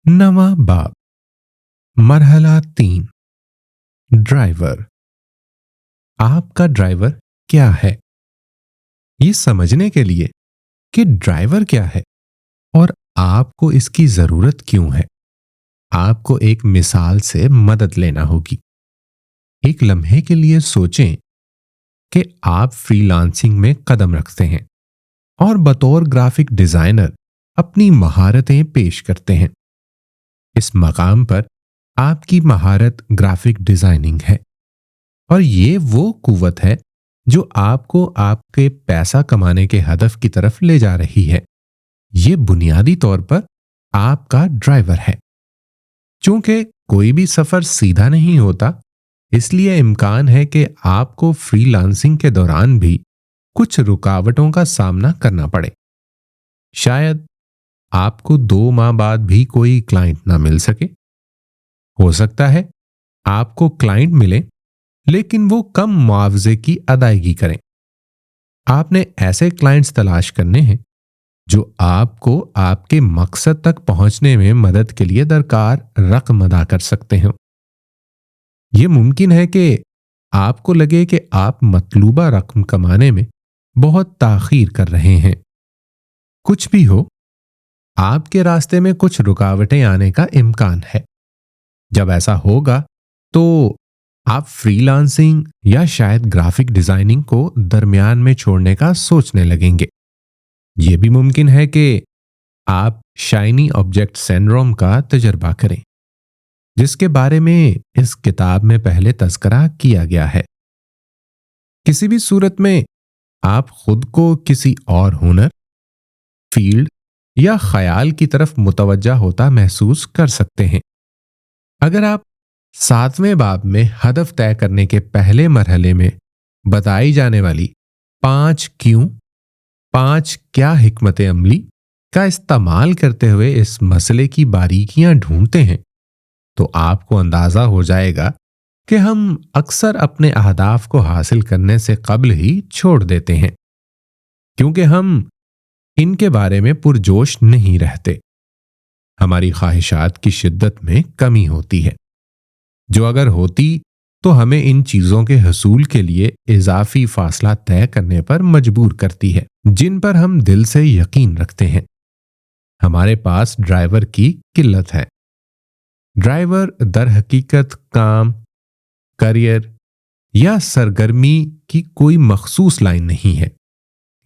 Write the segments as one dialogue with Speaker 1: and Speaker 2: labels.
Speaker 1: नवा बाब। मरहला 3। ड्राइवर। आपका ड्राइवर क्या है? ये समझने के लिए कि ड्राइवर क्या है और आपको इसकी जरूरत क्यों है, आपको एक मिसाल से मदद लेना होगी। एक लम्हे के लिए सोचें कि आप फ्रीलांसिंग में कदम रखते हैं और बतौर ग्राफिक डिजाइनर अपनी महारतें पेश करते हैं। इस मकाम पर आपकी महारत ग्राफिक डिजाइनिंग है और ये वो कुव्वत है जो आपको आपके पैसा कमाने के हदफ की तरफ ले जा रही है। ये बुनियादी तौर पर आपका ड्राइवर है। चूंकि कोई भी सफर सीधा नहीं होता, इसलिए इम्कान है कि आपको फ्रीलांसिंग के दौरान भी कुछ रुकावटों का सामना करना पड़े। शायद आपको 2 माह बाद भी कोई क्लाइंट ना मिल सके। हो सकता है आपको क्लाइंट मिले लेकिन वो कम मुआवजे की अदायगी करें। आपने ऐसे क्लाइंट्स तलाश करने हैं जो आपको आपके मकसद तक पहुंचने में मदद के लिए दरकार रकम अदा कर सकते हो। यह मुमकिन है कि आपको लगे कि आप मतलूबा रकम कमाने में बहुत ताखीर कर रहे हैं। कुछ भी हो, आपके रास्ते में कुछ रुकावटें आने का इम्कान है। जब ऐसा होगा तो आप फ्रीलांसिंग या शायद ग्राफिक डिजाइनिंग को दरमियान में छोड़ने का सोचने लगेंगे। यह भी मुमकिन है कि आप शाइनी ऑब्जेक्ट सिंड्रोम का तजर्बा करें, जिसके बारे में इस किताब में पहले तज़किरा किया गया है। किसी भी सूरत में आप खुद को किसी और हुनर, फील्ड या ख्याल की तरफ मुतवज्जा होता महसूस कर सकते हैं। अगर आप 7वें बाब में हदफ तय करने के पहले मरहले में बताई जाने वाली 5 क्यों, 5 क्या हिकमत अमली का इस्तेमाल करते हुए इस मसले की बारीकियां ढूंढते हैं, तो आपको अंदाजा हो जाएगा कि हम अक्सर अपने अहदाफ को हासिल करने से कबल ही छोड़ देते हैं, क्योंकि हम इनके बारे में पुरजोश नहीं रहते। हमारी ख्वाहिशात की शिद्दत में कमी होती है, जो अगर होती तो हमें इन चीजों के हसूल के लिए इजाफी फासला तय करने पर मजबूर करती है, जिन पर हम दिल से यकीन रखते हैं। हमारे पास ड्राइवर की किल्लत है। ड्राइवर दर हकीकत काम, करियर या सरगर्मी की कोई मखसूस लाइन नहीं है।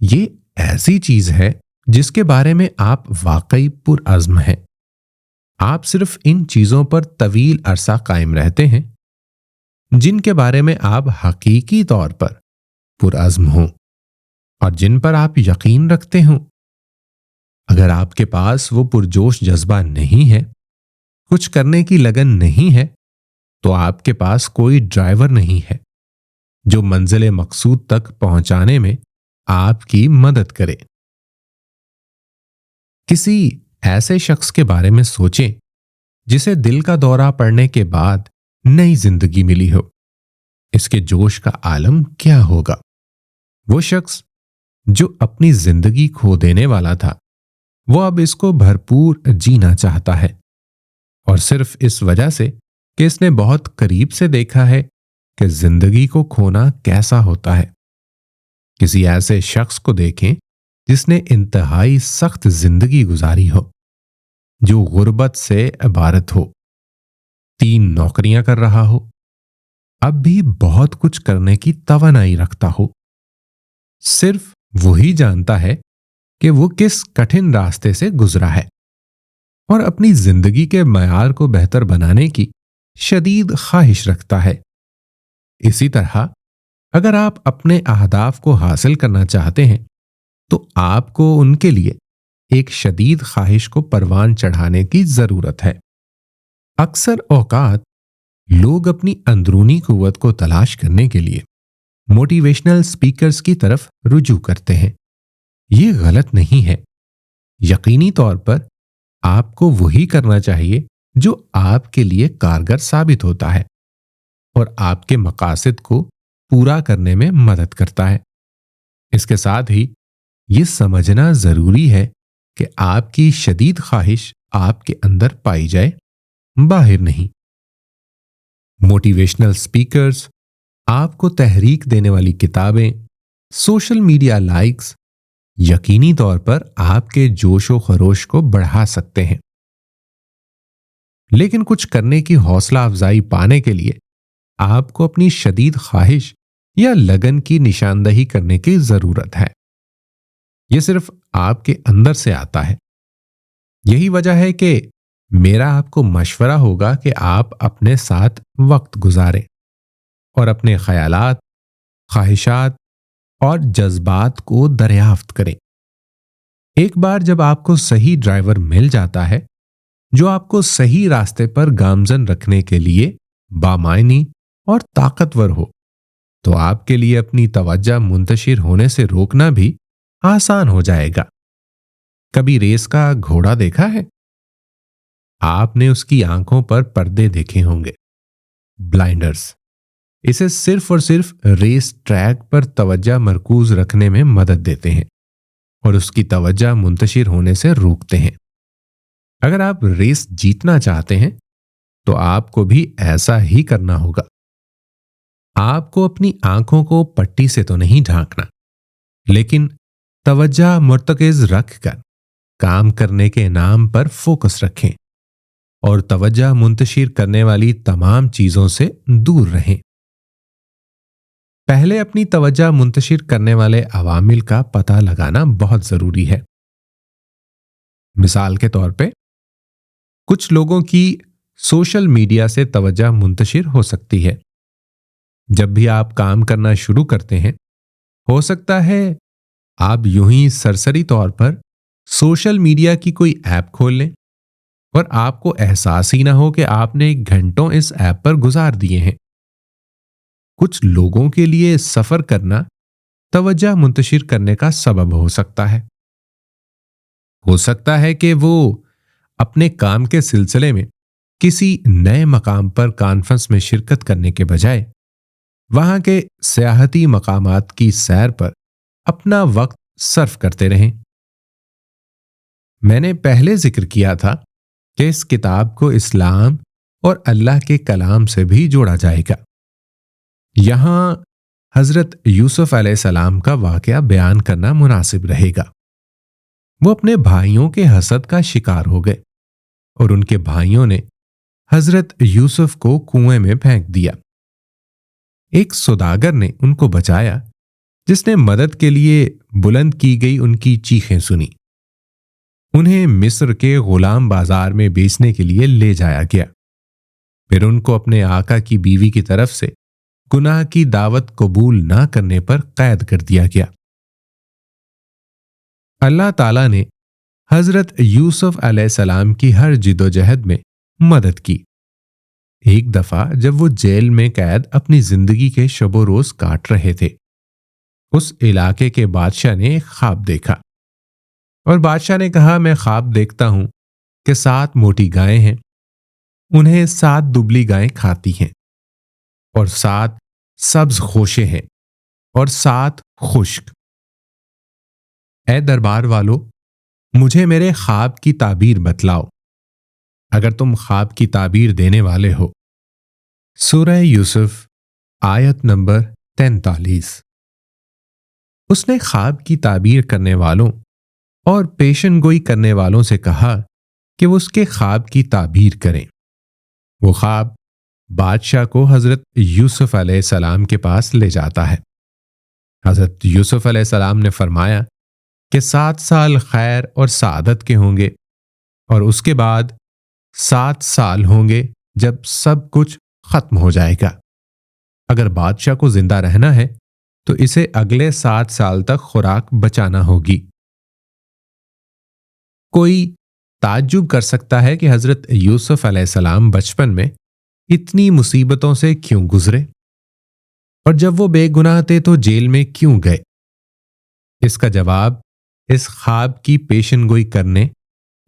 Speaker 1: ये ऐसी चीज है जिसके बारे में आप वाकई पुरअज़्म हैं। आप सिर्फ इन चीजों पर तवील अरसा कायम रहते हैं जिनके बारे में आप हकीकी तौर पर पुरअज़्म हों और जिन पर आप यकीन रखते हों। अगर आपके पास वो पुरजोश जज्बा नहीं है, कुछ करने की लगन नहीं है, तो आपके पास कोई ड्राइवर नहीं है जो मंजिल मकसूद तक पहुंचाने में आपकी मदद करे। किसी ऐसे शख्स के बारे में सोचें जिसे दिल का दौरा पड़ने के बाद नई जिंदगी मिली हो। इसके जोश का आलम क्या होगा? वो शख्स जो अपनी जिंदगी खो देने वाला था, वो अब इसको भरपूर जीना चाहता है, और सिर्फ इस वजह से कि इसने बहुत करीब से देखा है कि जिंदगी को खोना कैसा होता है। किसी ऐसे शख्स को देखें जिसने इंतहाई सख्त जिंदगी गुजारी हो, जो गुर्बत से इबारत हो, 3 नौकरियां कर रहा हो, अब भी बहुत कुछ करने की तवानाई रखता हो। सिर्फ वही जानता है कि वो किस कठिन रास्ते से गुजरा है और अपनी जिंदगी के मयार को बेहतर बनाने की शदीद ख्वाहिश रखता है। इसी तरह अगर आप अपने अहदाफ को हासिल करना चाहते हैं, तो आपको उनके लिए एक शदीद ख्वाहिश को परवान चढ़ाने की जरूरत है। अक्सर औकात लोग अपनी अंदरूनी कुव्वत को तलाश करने के लिए मोटिवेशनल स्पीकर्स की तरफ रुजू करते हैं। ये गलत नहीं है। यकीनी तौर पर आपको वही करना चाहिए जो आपके लिए कारगर साबित होता है और आपके मकासद को पूरा करने में मदद करता है। इसके साथ ही ये समझना जरूरी है कि आपकी शदीद ख्वाहिश आप के अंदर पाई जाए, बाहर नहीं। मोटिवेशनल स्पीकर्स, आपको तहरीक देने वाली किताबें, सोशल मीडिया लाइक्स यकीनी तौर पर आपके जोशो खरोश को बढ़ा सकते हैं, लेकिन कुछ करने की हौसला अफजाई पाने के लिए आपको अपनी शदीद ख्वाहिश या लगन की निशानदही करने की जरूरत है। यह सिर्फ आपके अंदर से आता है। यही वजह है कि मेरा आपको मशवरा होगा कि आप अपने साथ वक्त गुजारें और अपने ख्यालात, ख्वाहिशात और जज्बात को दरियाफ्त करें। एक बार जब आपको सही ड्राइवर मिल जाता है जो आपको सही रास्ते पर गामजन रखने के लिए बामायनी और ताकतवर हो, तो आपके लिए अपनी तवज्जो मुंतशिर होने से रोकना भी आसान हो जाएगा। कभी रेस का घोड़ा देखा है? आपने उसकी आंखों पर पर्दे देखे होंगे, ब्लाइंडर्स। इसे सिर्फ और सिर्फ रेस ट्रैक पर तवज्जो मरकूज रखने में मदद देते हैं और उसकी तवज्जो मुंतशिर होने से रोकते हैं। अगर आप रेस जीतना चाहते हैं तो आपको भी ऐसा ही करना होगा। आपको अपनी आंखों को पट्टी से तो नहीं ढांकना, लेकिन तवज्जो मुर्तकिज रखकर काम करने के नाम पर फोकस रखें और तवज्जो मुंतशिर करने वाली तमाम चीजों से दूर रहें। पहले अपनी तवज्जो मुंतशिर करने वाले अवामिल का पता लगाना बहुत जरूरी है। मिसाल के तौर पे कुछ लोगों की सोशल मीडिया से तवज्जो मुंतशिर हो सकती है। जब भी आप काम करना शुरू करते हैं, हो सकता है आप यूं ही सरसरी तौर पर सोशल मीडिया की कोई ऐप खोल लें और आपको एहसास ही ना हो कि आपने घंटों इस ऐप पर गुजार दिए हैं। कुछ लोगों के लिए सफर करना तवज्जो मुंतशिर करने का सबब हो सकता है। हो सकता है कि वो अपने काम के सिलसिले में किसी नए मकाम पर कॉन्फ्रेंस में शिरकत करने के बजाय वहां के सियाहती मकामात की सैर पर अपना वक्त सर्फ करते रहें। मैंने पहले जिक्र किया था कि इस किताब को इस्लाम और अल्लाह के कलाम से भी जोड़ा जाएगा। यहां हजरत यूसुफ अलैहिस्सलाम का वाकया बयान करना मुनासिब रहेगा। वो अपने भाइयों के हसद का शिकार हो गए और उनके भाइयों ने हजरत यूसुफ को कुएं में फेंक दिया। एक सौदागर ने उनको बचाया, जिसने मदद के लिए बुलंद की गई उनकी चीखें सुनी। उन्हें मिस्र के गुलाम बाजार में बेचने के लिए ले जाया गया। फिर उनको अपने आका की बीवी की तरफ से गुनाह की दावत कबूल ना करने पर कैद कर दिया गया। अल्लाह ताला ने हजरत यूसुफ अलैहिस्सलाम की हर जिदोजहद में मदद की। एक दफा जब वो जेल में कैद अपनी जिंदगी के शबो रोज काट रहे थे, उस इलाके के बादशाह ने एक ख्वाब देखा और बादशाह ने कहा, मैं ख्वाब देखता हूं कि 7 मोटी गायें हैं, उन्हें 7 दुबली गायें खाती हैं और 7 सब्ज खोशे हैं और 7 खुश्क। ए दरबार वालों, मुझे मेरे ख्वाब की ताबीर बतलाओ, अगर तुम ख्वाब की ताबीर देने वाले हो। सूरह यूसुफ आयत नंबर 43। उसने ख्वाब की ताबीर करने वालों और पेशन गोई करने वालों से कहा कि वो उसके ख्वाब की ताबीर करें। वो ख्वाब बादशाह को हजरत यूसुफ अलैहिस्सलाम के पास ले जाता है। हजरत यूसुफ अलैहिस्सलाम ने फरमाया कि 7 साल खैर और सादत के होंगे और उसके बाद 7 साल होंगे जब सब कुछ खत्म हो जाएगा। अगर बादशाह को जिंदा रहना है तो इसे अगले 7 साल तक खुराक बचाना होगी। कोई ताज्जुब कर सकता है कि हजरत यूसुफ अलैहिस्सलाम बचपन में इतनी मुसीबतों से क्यों गुजरे और जब वो बेगुनाह थे तो जेल में क्यों गए। इसका जवाब इस ख्वाब की पेशनगोई करने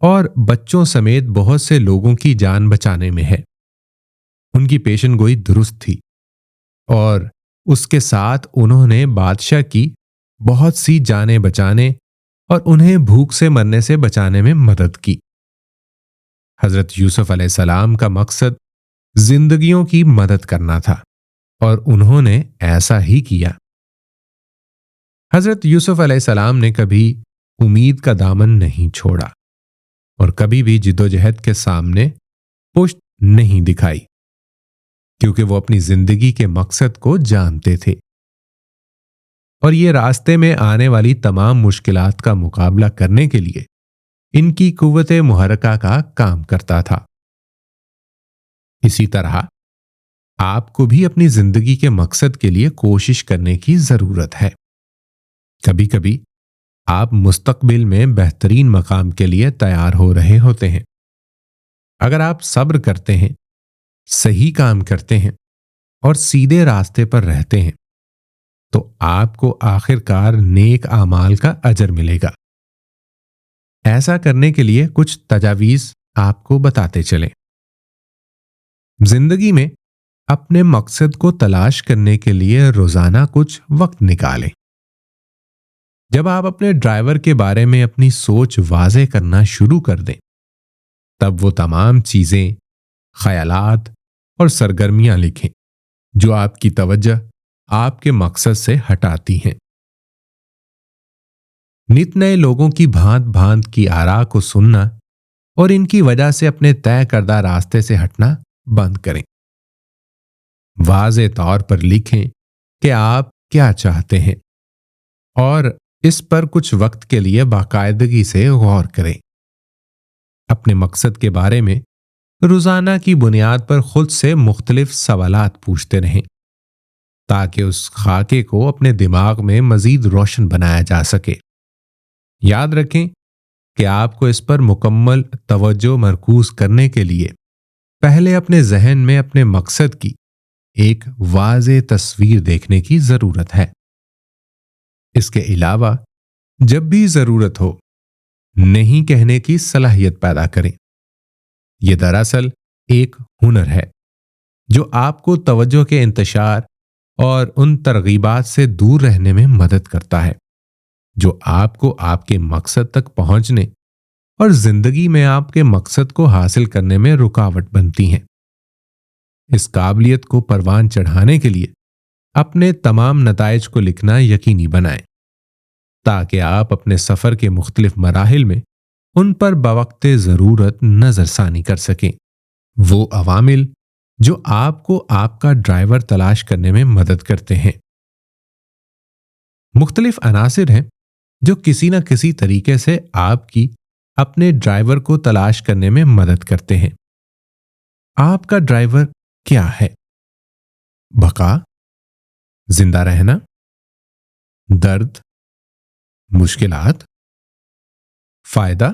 Speaker 1: और बच्चों समेत बहुत से लोगों की जान बचाने में है। उनकी पेशनगोई दुरुस्त थी और उसके साथ उन्होंने बादशाह की बहुत सी जानें बचाने और उन्हें भूख से मरने से बचाने में मदद की। حضرت یوسف علیہ السلام کا مقصد زندگیوں کی مدد کرنا تھا اور انہوں نے ایسا ہی کیا۔ حضرت یوسف علیہ السلام نے کبھی امید کا دامن نہیں چھوڑا اور کبھی بھی جدوجہد کے سامنے پشت نہیں دکھائی، کیونکہ وہ اپنی زندگی کے مقصد کو جانتے تھے اور یہ راستے میں آنے والی تمام مشکلات کا مقابلہ کرنے کے لیے ان کی قوت محرکہ کا کام کرتا تھا۔ اسی طرح آپ کو بھی اپنی زندگی کے مقصد کے لیے کوشش کرنے کی ضرورت ہے۔ کبھی کبھی آپ مستقبل میں بہترین مقام کے لیے تیار ہو رہے ہوتے ہیں۔ اگر آپ صبر کرتے ہیں، صحیح کام کرتے ہیں اور سیدھے راستے پر رہتے ہیں تو آپ کو آخر کار نیک اعمال کا اجر ملے گا۔ ایسا کرنے کے لیے کچھ تجاویز آپ کو بتاتے چلیں۔ زندگی میں اپنے مقصد کو تلاش کرنے کے لیے روزانہ کچھ وقت نکالیں۔ جب آپ اپنے ڈرائیور کے بارے میں اپنی سوچ واضح کرنا شروع کر دیں، تب وہ تمام چیزیں، خیالات اور سرگرمیاں لکھیں جو آپ کی توجہ آپ کے مقصد سے ہٹاتی ہیں۔ نت نئے لوگوں کی بھانت بھانت کی آراء کو سننا اور ان کی وجہ سے اپنے طے کردہ راستے سے ہٹنا بند کریں۔ واضح طور پر لکھیں کہ آپ کیا چاہتے ہیں اور اس پر کچھ وقت کے لیے باقاعدگی سے غور کریں۔ اپنے مقصد کے بارے میں روزانہ کی بنیاد پر خود سے مختلف سوالات پوچھتے رہیں تاکہ اس خاکے کو اپنے دماغ میں مزید روشن بنایا جا سکے۔ یاد رکھیں کہ آپ کو اس پر مکمل توجہ مرکوز کرنے کے لیے پہلے اپنے ذہن میں اپنے مقصد کی ایک واضح تصویر دیکھنے کی ضرورت ہے۔ اس کے علاوہ جب بھی ضرورت ہو نہیں کہنے کی صلاحیت پیدا کریں۔ یہ دراصل ایک ہنر ہے جو آپ کو توجہ کے انتشار اور ان ترغیبات سے دور رہنے میں مدد کرتا ہے جو آپ کو آپ کے مقصد تک پہنچنے اور زندگی میں آپ کے مقصد کو حاصل کرنے میں رکاوٹ بنتی ہیں۔ اس قابلیت کو پروان چڑھانے کے لیے اپنے تمام نتائج کو لکھنا یقینی بنائیں تاکہ آپ اپنے سفر کے مختلف مراحل میں ان پر بوقت ضرورت نظر ثانی کر سکیں۔ وہ عوامل جو آپ کو آپ کا ڈرائیور تلاش کرنے میں مدد کرتے ہیں۔ مختلف عناصر ہیں جو کسی نہ کسی طریقے سے آپ کی اپنے ڈرائیور کو تلاش کرنے میں مدد کرتے ہیں۔ آپ کا ڈرائیور کیا ہے؟ بقا، زندہ رہنا، درد، مشکلات، فائدہ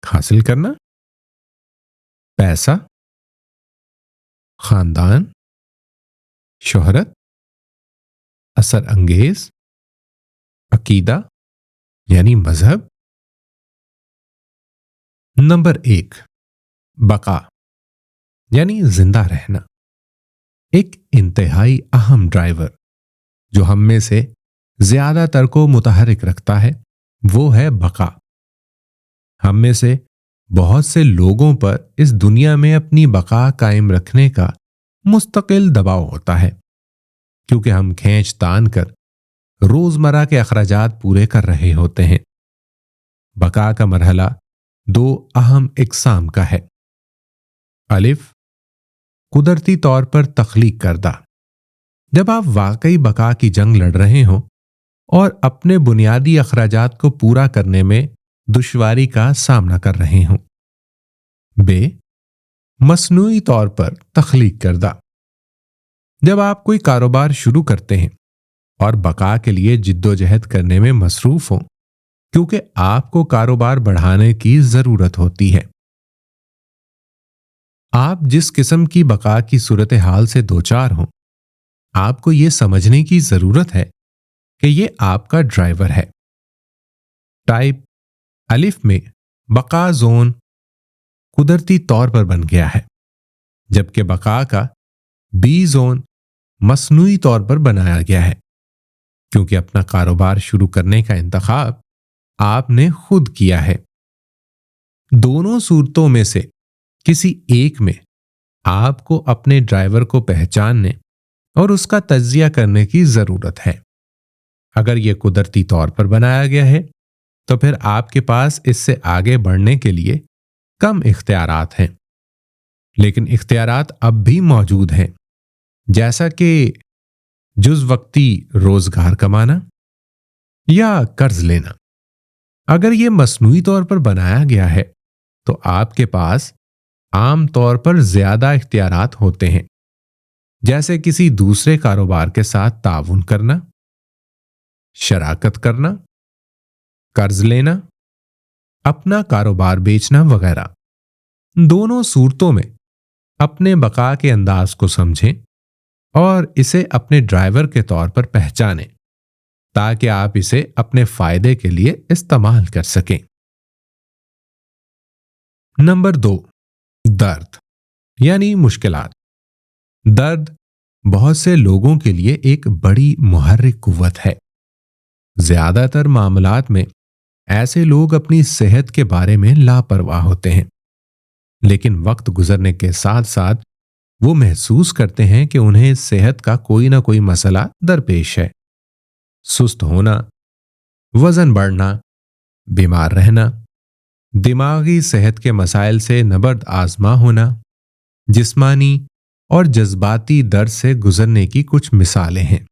Speaker 1: حاصل کرنا، پیسہ، خاندان، شہرت، اثر انگیز، عقیدہ یعنی مذہب۔ نمبر 1، بقا یعنی زندہ رہنا۔ ایک انتہائی اہم ڈرائیور جو ہم میں سے زیادہ تر کو متحرک رکھتا ہے وہ ہے بقا۔ ہم میں سے بہت سے لوگوں پر اس دنیا میں اپنی بقا قائم رکھنے کا مستقل دباؤ ہوتا ہے کیونکہ ہم کھینچ تان کر روزمرہ کے اخراجات پورے کر رہے ہوتے ہیں۔ بقا کا مرحلہ 2 اہم اقسام کا ہے۔ الف، قدرتی طور پر تخلیق کردہ۔ جب آپ واقعی بقا کی جنگ لڑ رہے ہوں اور اپنے بنیادی اخراجات کو پورا کرنے میں دشواری کا سامنا کر رہے ہوں۔ بے، مصنوعی طور پر تخلیق کردہ۔ جب آپ کوئی کاروبار شروع کرتے ہیں اور بقا کے لیے جدوجہد کرنے میں مصروف ہوں کیونکہ آپ کو کاروبار بڑھانے کی ضرورت ہوتی ہے۔ آپ جس قسم کی بقا کی صورتحال سے دوچار ہوں، آپ کو یہ سمجھنے کی ضرورت ہے کہ یہ آپ کا ڈرائیور ہے۔ ٹائپ الف میں بقا زون قدرتی طور پر بن گیا ہے، جبکہ بقا کا بی زون مصنوعی طور پر بنایا گیا ہے کیونکہ اپنا کاروبار شروع کرنے کا انتخاب آپ نے خود کیا ہے۔ दोनों सूरतों में से किसी एक में आपको अपने ड्राइवर को पहचानने और उसका तज्जिया करने की जरूरत है। अगर यह कुदरती तौर पर बनाया गया है तो फिर आपके पास इससे आगे बढ़ने के लिए कम इख्तियारात हैं, लेकिन इख्तियारात अब भी मौजूद हैं, जैसा कि जुज़ वक्ती रोजगार कमाना या कर्ज लेना। अगर यह मसनूई तौर पर बनाया गया है तो आपके पास आम तौर पर ज्यादा इख्तियारात होते हैं, जैसे किसी दूसरे कारोबार के साथ ताउन करना, शराकत करना, कर्ज लेना, अपना कारोबार बेचना वगैरह। दोनों सूरतों में अपने बका के अंदाज को समझें और इसे अपने ड्राइवर के तौर पर पहचानें, ताकि आप इसे अपने फायदे के लिए इस्तेमाल कर सकें। नंबर 2, दर्द यानी मुश्किलात। दर्द बहुत से लोगों के लिए एक बड़ी मुहर्रिक कुव्वत है। ज्यादातर मामलात में ऐसे लोग अपनी सेहत के बारे में लापरवाह होते हैं, लेकिन वक्त गुजरने के साथ साथ वो महसूस करते हैं कि उन्हें सेहत का कोई ना कोई मसला दरपेश है। सुस्त होना, वजन बढ़ना, बीमार रहना, दिमागी सेहत के मसाइल से नबर्द आजमा होना, जिस्मानी और जज्बाती दर्द से गुजरने की कुछ मिसालें हैं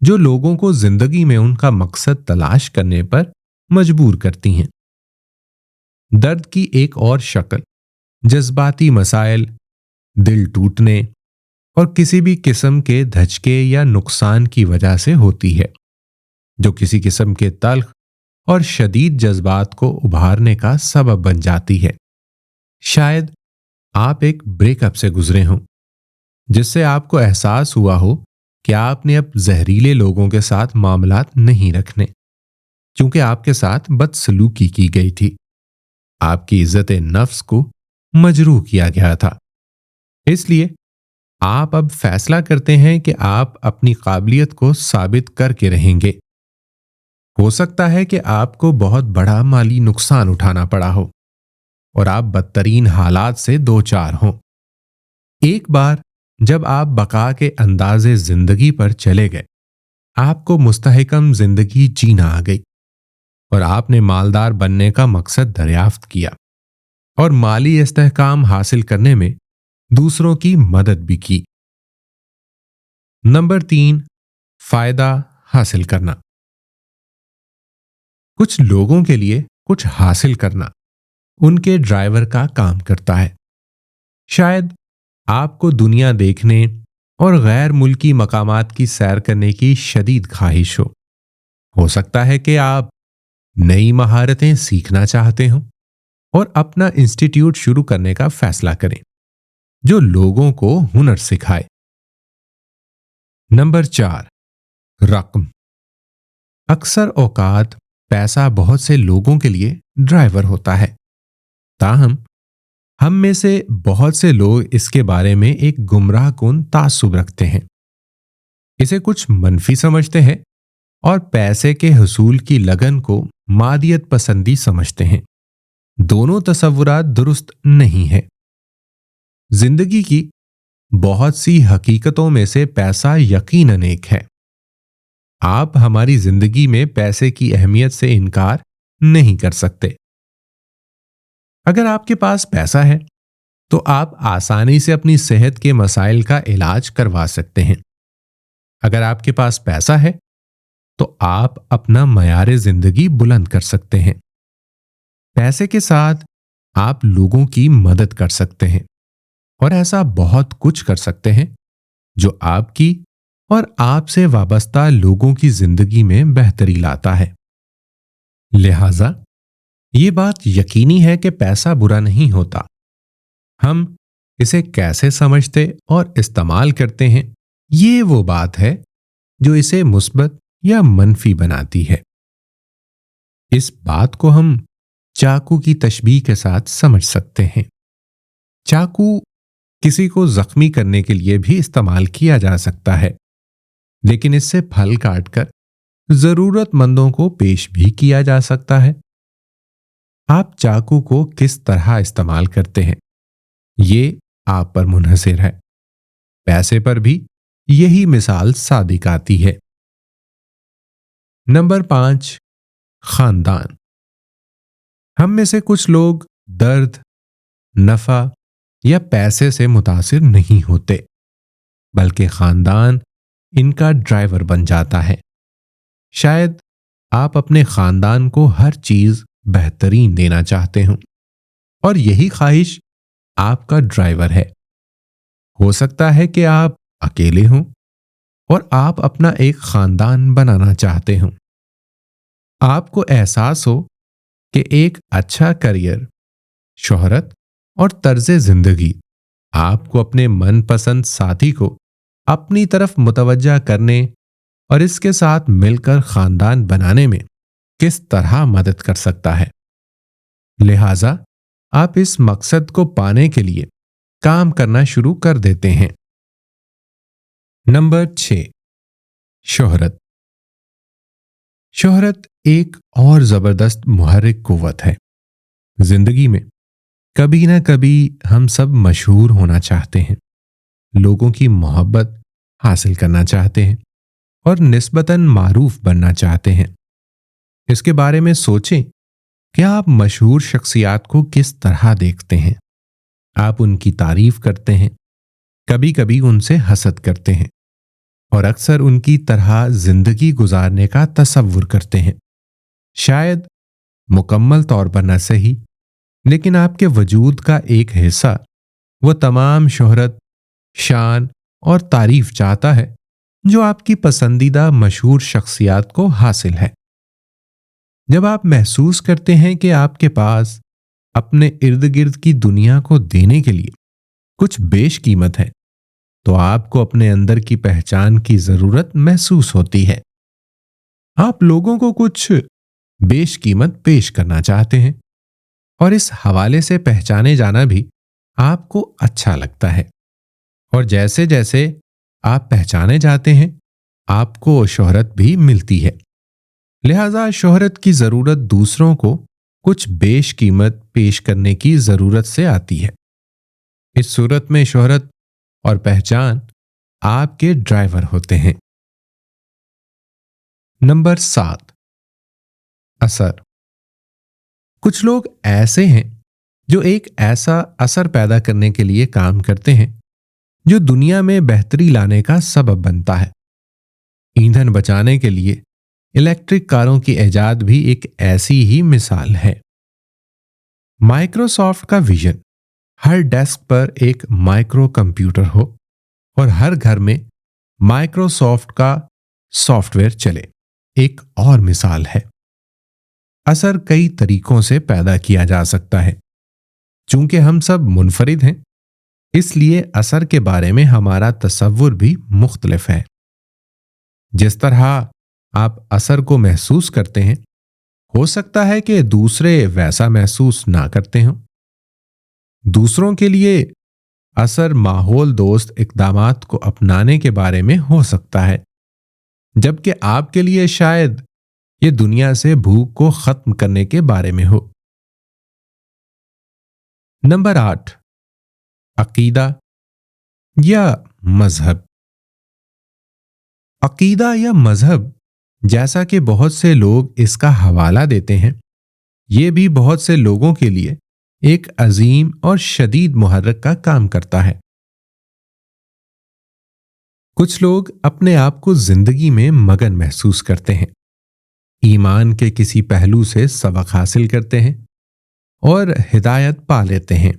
Speaker 1: जो लोगों को जिंदगी में उनका मकसद तलाश करने पर मजबूर करती हैं। दर्द की एक और शक्ल जज्बाती मसाइल, दिल टूटने और किसी भी किस्म के धचके या नुकसान की वजह से होती है, जो किसी किस्म के तल्ख और शदीद जज्बात को उभारने का सबब बन जाती है। शायद आप एक ब्रेकअप से गुजरे हों, जिससे आपको एहसास हुआ हो कि आपने अब जहरीले लोगों के साथ मामलात नहीं रखने, क्योंकि आपके साथ बदसलूकी की गई थी। आपकी इज्जत नफ्स को मजरूह किया गया था। इसलिए आप अब फैसला करते हैं कि आप अपनी काबिलियत को साबित करके रहेंगे। हो सकता है कि आपको बहुत बड़ा माली नुकसान उठाना पड़ा हो और आप बदतरीन हालात से दो चार हों। एक बार जब आप बका के अंदाजे जिंदगी पर चले गए, आपको मुस्तहकम जिंदगी जीना आ गई और आपने मालदार बनने का मकसद दरियाफ्त किया और माली इस्तेहकाम हासिल करने में दूसरों की मदद भी की। नंबर 3, फायदा हासिल करना। कुछ लोगों के लिए कुछ हासिल करना उनके ड्राइवर का काम करता है। शायद आपको दुनिया देखने और गैर मुल्की मकामात की सैर करने की शदीद ख्वाहिश हो सकता है कि आप नई महारतें सीखना चाहते हो और अपना इंस्टीट्यूट शुरू करने का फैसला करें जो लोगों को हुनर सिखाए। नंबर 4, रकम। अक्सर औकात पैसा बहुत से लोगों के लिए ड्राइवर होता है, ताहम हम में से बहुत से लोग इसके बारे में एक गुमराह कुन तासुब रखते हैं। इसे कुछ मनफी समझते हैं और पैसे के हुसूल की लगन को मादियत पसंदी समझते हैं। दोनों तसव्वुरात दुरुस्त नहीं है। जिंदगी की बहुत सी हकीकतों में से पैसा यकीनन एक है। आप हमारी जिंदगी में पैसे की अहमियत से इनकार नहीं कर सकते। अगर आपके पास पैसा है तो आप आसानी से अपनी सेहत के मसाइल का इलाज करवा सकते हैं। अगर आपके पास पैसा है तो आप अपना मयारे जिंदगी बुलंद कर सकते हैं। पैसे के साथ आप लोगों की मदद कर सकते हैं और ऐसा बहुत कुछ कर सकते हैं जो आपकी और आपसे वाबस्ता लोगों की जिंदगी में बेहतरी लाता है। लिहाजा ये बात यकीनी है कि पैसा बुरा नहीं होता। हम इसे कैसे समझते और इस्तेमाल करते हैं, ये वो बात है जो इसे मुस्बत या मनफी बनाती है। इस बात को हम चाकू की तशबीह के साथ समझ सकते हैं। चाकू किसी को जख्मी करने के लिए भी इस्तेमाल किया जा सकता है, लेकिन इससे फल काटकर जरूरतमंदों को पेश भी किया जा सकता है। आप चाकू को किस तरह इस्तेमाल करते हैं, ये आप पर मुनहसिर है। पैसे पर भी यही मिसाल सादिक आती है। नंबर 5, खानदान। हम में से कुछ लोग दर्द, नफा या पैसे से मुतासिर नहीं होते, बल्कि खानदान इनका ड्राइवर बन जाता है। शायद आप अपने खानदान को हर चीज बेहतरीन देना चाहते हो और यही ख्वाहिश आपका ड्राइवर है। हो सकता है कि आप अकेले हों और आप अपना एक खानदान बनाना चाहते हो। आपको एहसास हो कि एक अच्छा करियर, शोहरत और तर्ज जिंदगी आपको अपने मनपसंद साथी को अपनी तरफ मुतवज्जा करने और इसके साथ मिलकर खानदान बनाने में किस तरह मदद कर सकता है। लिहाजा आप इस मकसद को पाने के लिए काम करना शुरू कर देते हैं। नंबर 6, शोहरत। शोहरत एक और जबरदस्त मुहर्रिक कुव्वत है। जिंदगी में कभी ना कभी हम सब मशहूर होना चाहते हैं, लोगों की मोहब्बत हासिल करना चाहते हैं और निस्बतन मारूफ बनना चाहते हैं। इसके बारे में सोचें कि आप मशहूर शख्सियात को किस तरह देखते हैं। आप उनकी तारीफ करते हैं, कभी कभी उनसे हसद करते हैं और अक्सर उनकी तरह जिंदगी गुजारने का तसव्वुर करते हैं। शायद मुकम्मल तौर पर न सही, लेकिन आपके वजूद का एक हिस्सा वो तमाम शोहरत, शान और तारीफ चाहता है जो आपकी पसंदीदा मशहूर शख्सियात को हासिल है। जब आप महसूस करते हैं कि आपके पास अपने इर्द गिर्द की दुनिया को देने के लिए कुछ बेशकीमत है, तो आपको अपने अंदर की पहचान की जरूरत महसूस होती है। आप लोगों को कुछ बेशकीमत पेश करना चाहते हैं और इस हवाले से पहचाने जाना भी आपको अच्छा लगता है। और जैसे जैसे आप पहचाने जाते हैं, आपको शोहरत भी मिलती है। लिहाजा शोहरत की जरूरत दूसरों को कुछ बेशकीमत पेश करने की जरूरत से आती है। इस सूरत में शोहरत और पहचान आपके ड्राइवर होते हैं। नंबर 7, असर। कुछ लोग ऐसे हैं जो एक ऐसा असर पैदा करने के लिए काम करते हैं जो दुनिया में बेहतरी लाने का सबब बनता है। ईंधन बचाने के लिए इलेक्ट्रिक कारों की ईजाद भी एक ऐसी ही मिसाल है। माइक्रोसॉफ्ट का विजन हर डेस्क पर एक माइक्रो कंप्यूटर हो और हर घर में माइक्रोसॉफ्ट का सॉफ्टवेयर चले, एक और मिसाल है। असर कई तरीकों से पैदा किया जा सकता है। चूंकि हम सब मुनफरिद हैं, इसलिए असर के बारे में हमारा तसव्वुर भी मुख्तलिफ है। जिस तरह आप असर को महसूस करते हैं, हो सकता है कि दूसरे वैसा महसूस ना करते हों। दूसरों के लिए असर माहौल दोस्त इक़दामात को अपनाने के बारे में हो सकता है, जबकि आपके लिए शायद ये दुनिया से भूख को खत्म करने के बारे में हो। नंबर 8, अकीदा या मजहब। अकीदा या मजहब, जैसा कि बहुत से लोग इसका हवाला देते हैं, ये भी बहुत से लोगों के लिए एक अजीम और शदीद मुहर्रिक का काम करता है। कुछ लोग अपने आप को जिंदगी में मगन महसूस करते हैं, ईमान के किसी पहलू से सबक हासिल करते हैं और हिदायत पा लेते हैं।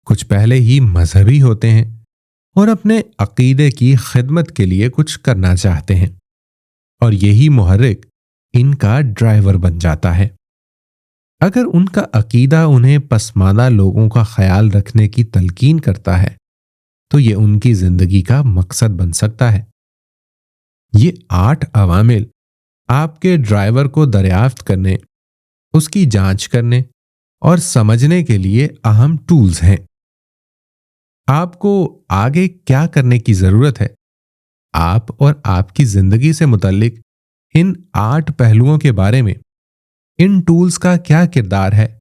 Speaker 1: कुछ पहले ही मजहबी होते हैं और अपने अकीदे की खिदमत के लिए कुछ करना चाहते हैं, और यही मुहर्रिक इनका ड्राइवर बन जाता है। अगर उनका अकीदा उन्हें पसमानदा लोगों का ख्याल रखने की तलकीन करता है, तो ये उनकी जिंदगी का मकसद बन सकता है। ये 8 अवामिल आपके ड्राइवर को दरियाफ्त करने, उसकी जांच करने और समझने के लिए अहम टूल्स हैं। आपको आगे क्या करने की जरूरत है, आप और आपकी जिंदगी से मुतल्लिक इन 8 पहलुओं के बारे में इन टूल्स का क्या किरदार है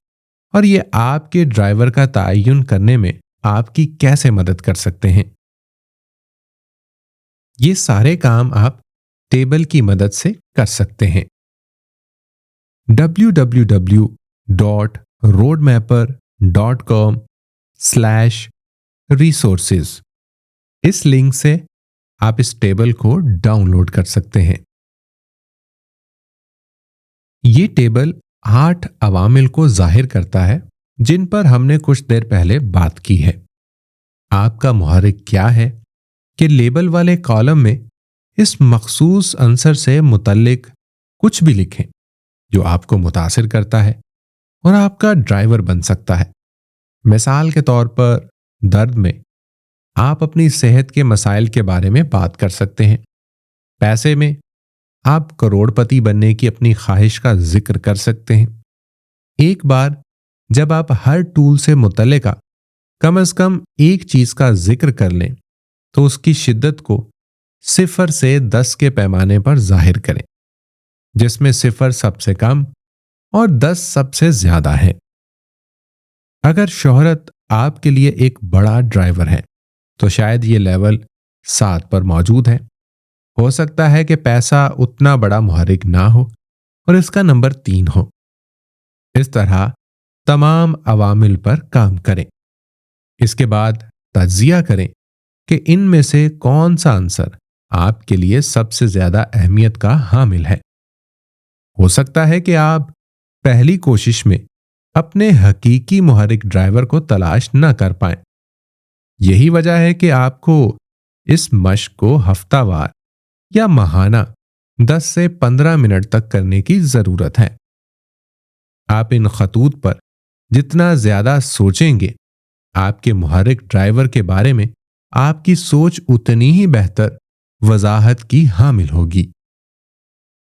Speaker 1: और ये आपके ड्राइवर का तयन करने में आपकी कैसे मदद कर सकते हैं। ये सारे काम आप टेबल की मदद से कर सकते हैं। www.roadmapper.com/resources इस लिंक से आप इस टेबल को डाउनलोड कर सकते हैं। ये टेबल 8 अवामिल को जाहिर करता है जिन पर हमने कुछ देर पहले बात की है। आपका मुहर्रिक क्या है कि लेबल वाले कॉलम में इस मखसूस अंसर से मुतल्लिक कुछ भी लिखें जो आपको मुतासिर करता है और आपका ड्राइवर बन सकता है। मिसाल के तौर पर दर्द में आप अपनी सेहत के मसाइल के बारे में बात कर सकते हैं। पैसे में आप करोड़पति बनने की अपनी ख्वाहिश का जिक्र कर सकते हैं। एक बार जब आप हर टूल से मुतल्लिका कम से कम एक चीज का जिक्र कर लें तो उसकी शिद्दत को 0 से 10 के पैमाने पर जाहिर करें, जिसमें 0 सबसे कम और 10 सबसे ज्यादा है। अगर शोहरत आपके लिए एक बड़ा ड्राइवर है तो शायद ये लेवल 7 पर मौजूद है। हो सकता है कि पैसा उतना बड़ा मुहर्रिक ना हो और इसका नंबर 3 हो। इस तरह तमाम अवामिल पर काम करें। इसके बाद तज्जिया करें कि इनमें से कौन सा आंसर आपके लिए सबसे ज्यादा अहमियत का हामिल है। हो सकता है कि आप पहली कोशिश में अपने हकीकी मुहर्रिक ड्राइवर को तलाश न कर पाएं। यही वजह है कि आपको इस मश्क को हफ्तावार या माहाना 10 से 15 मिनट तक करने की जरूरत है। आप इन खतूत पर जितना ज्यादा सोचेंगे, आपके मुहर्रिक ड्राइवर के बारे में आपकी सोच उतनी ही बेहतर वजाहत की हामिल होगी।